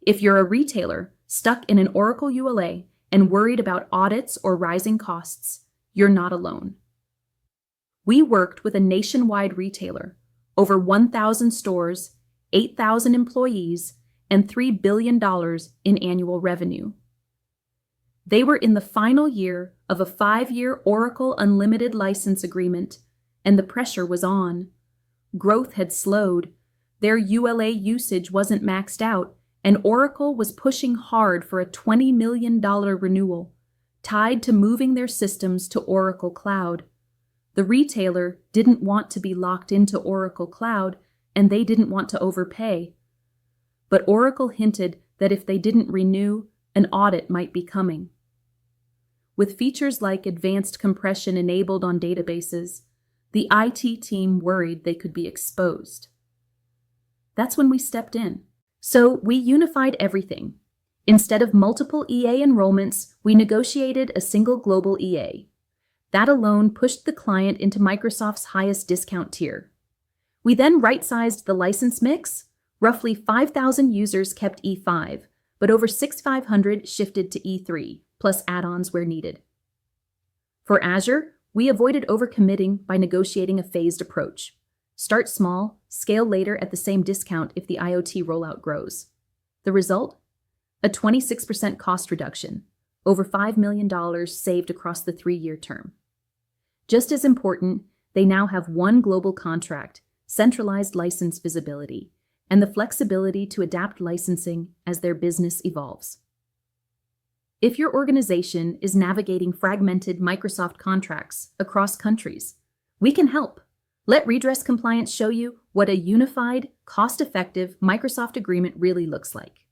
If you're a retailer stuck in an Oracle ULA and worried about audits or rising costs, you're not alone. We worked with a nationwide retailer, over 1,000 stores, 8,000 employees, and $3 billion in annual revenue. They were in the final year of a 5-year Oracle Unlimited license agreement, and the pressure was on. Growth had slowed, their ULA usage wasn't maxed out, and Oracle was pushing hard for a $20 million renewal, tied to moving their systems to Oracle Cloud. The retailer didn't want to be locked into Oracle Cloud, and they didn't want to overpay. But Oracle hinted that if they didn't renew, an audit might be coming. With features like advanced compression enabled on databases, the IT team worried they could be exposed. That's when we stepped in. So we unified everything. Instead of multiple EA enrollments, we negotiated a single global EA. That alone pushed the client into Microsoft's highest discount tier. We then right-sized the license mix. Roughly 5,000 users kept E5, but over 6,500 shifted to E3, plus add-ons where needed. For Azure, we avoided overcommitting by negotiating a phased approach. Start small, scale later at the same discount if the IoT rollout grows. The result? A 26% cost reduction, over $5 million saved across the 3-year term. Just as important, they now have one global contract, centralized license visibility, and the flexibility to adapt licensing as their business evolves. If your organization is navigating fragmented Microsoft contracts across countries, we can help. Let Redress Compliance show you what a unified, cost-effective Microsoft agreement really looks like.